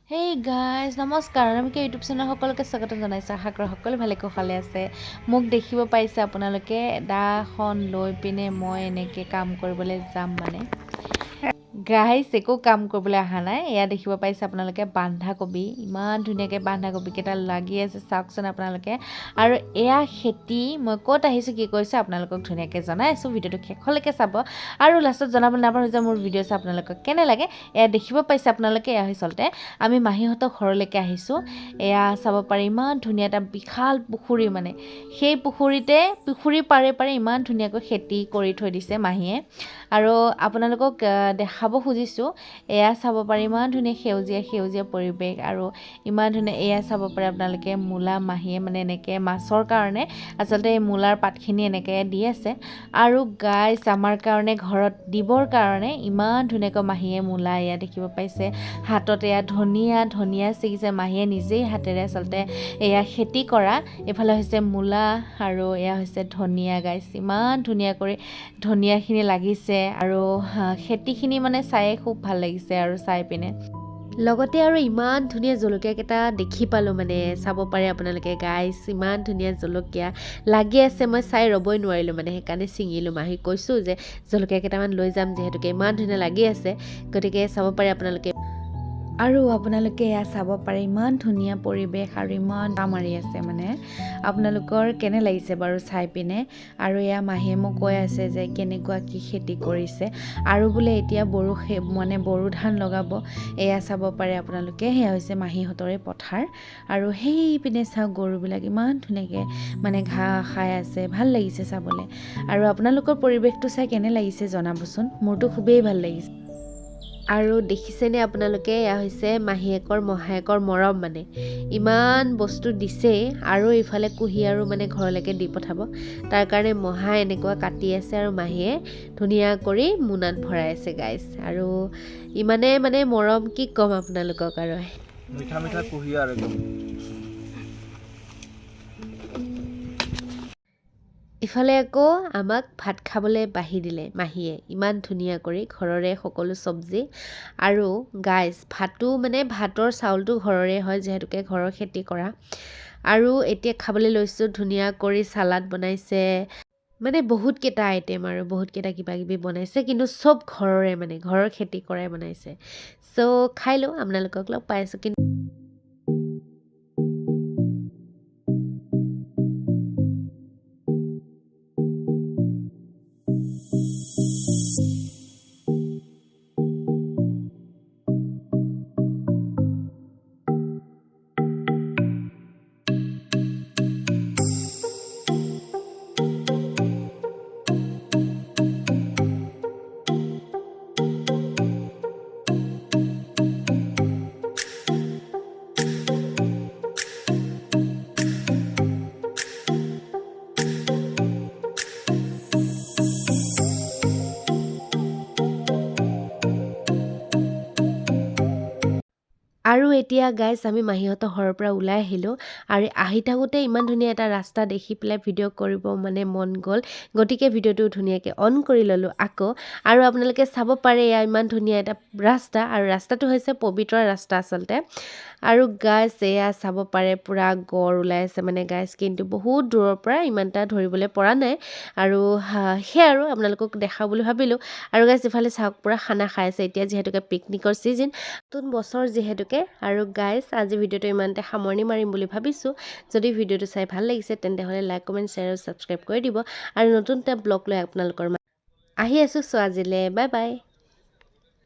Hey guys নমস্কাৰ আমি YouTube channel সকলোকে স্বাগতম জনাইছোঁ আশা কৰোঁ সকলো ভালে কুশলে আছে মোক দেখিব পাইছে আপোনালোকে দাখন লৈ পিনে মই এনেকৈ কাম কৰিবলৈ যাম মানে গাইজ একো কাম কৰিবলৈ অহা নাই এয়া দেখিব পাইছে আপোনালোকে বন্ধাকবি ইমান ধুনীয়াকৈ বন্ধাকবিকেইটা লাগি আছে চাওকচোন আপোনালোকে আৰু এয়া খেতি মই ক'ত আহিছোঁ কি কৰিছোঁ আপোনালোকক ধুনীয়াকৈ জনাই আছোঁ ভিডিঅ'টো শেষলৈকে চাব আৰু লাষ্টত জনাবলৈ নাপাহৰিব যে মোৰ ভিডিঅ' চাই আপোনালোকক কেনে লাগে এয়া দেখিব পাইছে আপোনালোকে এয়া আচলতে আমি মাহীহঁতৰ ঘৰলৈকে আহিছোঁ এয়া চাব পাৰি ইমান ধুনীয়া এটা বিশাল পুখুৰী মানে সেই পুখুৰীৰ পাৰে পাৰে ইমান ধুনীয়াকৈ খেতি কৰি থৈ দিছে মাহীয়ে আৰু আপোনালোকক দেখাব খুজিছোঁ এয়া চাব পাৰি ইমান ধুনীয়া সেউজীয়া পৰিৱেশ আৰু ইমান ধুনীয়া এয়া চাব পাৰে আপোনালোকে মূলা মাহীয়ে মানে এনেকৈ মাছৰ কাৰণে আচলতে এই মূলাৰ পাতখিনি এনেকৈ দি আছে আৰু গাইজ আমাৰ কাৰণে ঘৰত দিবৰ কাৰণে ইমান ধুনীয়াকৈ মাহীয়ে মূলা এয়া দেখিব পাইছে হাতত এয়া ধনিয়া ছিগিছে মাহীয়ে নিজেই হাতেৰে আচলতে এয়া খেতি কৰা এইফালে হৈছে মূলা আৰু এয়া হৈছে ধনিয়া গাইজ ইমান ধুনীয়া কৰি ধনিয়াখিনি লাগিছে আৰু খেতিখিনি মানে চায়ে খুব ভাল লাগিছে আৰু চাই পিনে লগতে আৰু ইমান ধুনীয়া জলকীয়াকেইটা দেখি পালোঁ মানে চাব পাৰে আপোনালোকে গাইজ ইমান ধুনীয়া জলকীয়া লাগি আছে মই চাই ৰ'বই নোৱাৰিলোঁ মানে সেইকাৰণে ছিঙিলোঁ মাহীক কৈছোঁ যে জলকীয়া কেইটামান লৈ যাম যিহেতুকে ইমান ধুনীয়া লাগি আছে গতিকে চাব পাৰে আপোনালোকে আৰু আপোনালোকে এয়া চাব পাৰে ইমান ধুনীয়া পৰিৱেশ আৰু ইমান মাৰি আছে মানে আপোনালোকৰ কেনে লাগিছে বাৰু চাই পিনে আৰু এয়া মাহীয়ে মোক কৈ আছে যে কেনেকুৱা কি খেতি কৰিছে আৰু বোলে এতিয়া বড়ো ধান লগাব এয়া চাব পাৰে আপোনালোকে সেয়া হৈছে মাহীহঁতৰে পথাৰ আৰু সেই পিনে চাওক গৰুবিলাক ইমান ধুনীয়াকৈ মানে ঘাঁহ খাই আছে ভাল লাগিছে চাবলৈ আৰু আপোনালোকৰ পৰিৱেশটো চাই কেনে লাগিছে জনাবচোন মোৰতো খুবেই ভাল লাগিছে আৰু দেখিছেনে আপোনালোকে এয়া হৈছে মাহীয়েকৰ মহায়েকৰ মৰম মানে ইমান বস্তু দিছে আৰু ইফালে কুঁহিয়াৰো মানে ঘৰলৈকে দি পঠাব তাৰ কাৰণে মহাই এনেকুৱা কাটি আছে আৰু মাহীয়ে ধুনীয়া কৰি মোনাত ভৰাই আছে গাইজ আৰু ইমানে মানে মৰম কি ক'ম আপোনালোকক আৰু মিঠা মিঠা কুঁহিয়াৰ একদম ইফালে আকৌ আমাক ভাত খাবলৈ বাঢ়ি দিলে মাহীয়ে ইমান ধুনীয়া কৰি ঘৰৰে সকলো চব্জি আৰু গাইজ ভাতৰ চাউলটো ঘৰৰে হয় যিহেতুকে ঘৰৰ খেতি কৰা আৰু এতিয়া খাবলৈ লৈছোঁ ধুনীয়া কৰি চালাড বনাইছে মানে বহুতকেইটা আইটেম আৰু বহুতকেইটা কিবা কিবি বনাইছে কিন্তু চব ঘৰৰে মানে ঘৰৰ খেতি কৰাই বনাইছে চ' খাই লওঁ আপোনালোকক লগ পাই আছোঁ কিন্তু আৰু এতিয়া গাইজ আমি মাহীহঁতৰ ঘৰৰ পৰা ওলাই আহিলোঁ আৰু আহি থাকোঁতে ইমান ধুনীয়া এটা ৰাস্তা দেখি পেলাই ভিডিঅ' কৰিব মানে মন গ'ল গতিকে ভিডিঅ'টো ধুনীয়াকৈ অন কৰি ল'লোঁ আকৌ আৰু আপোনালোকে চাব পাৰে এয়া ইমান ধুনীয়া এটা ৰাস্তা আৰু ৰাস্তাটো হৈছে পবিত্ৰ ৰাস্তা আচলতে আৰু গাইজ এয়া চাব পাৰে পূৰা গড় ওলাই আছে মানে গাইজ কিন্তু বহুত দূৰৰ পৰা ইমান এটা ধৰিবলৈ পৰা নাই আৰু সেয়া আৰু আপোনালোকক দেখাওঁ বুলি ভাবিলোঁ আৰু গাইজ ইফালে চাওক পূৰা খানা খাই আছে এতিয়া যিহেতুকে পিকনিকৰ ছিজন নতুন বছৰ যিহেতুকে আৰু গাইজ আজি ভিডিঅ'টো ইমানতে সামৰণি মাৰিম বুলি ভাবিছোঁ যদি ভিডিঅ'টো চাই ভাল লাগিছে তেন্তে হ'লে লাইক কমেণ্ট শ্বেয়াৰ আৰু ছাবস্ক্ৰাইব কৰি দিব আৰু নতুন এটা ব্লগ লৈ আপোনালোকৰ আহি আছোঁ চ' আজিলৈ বাই বাই।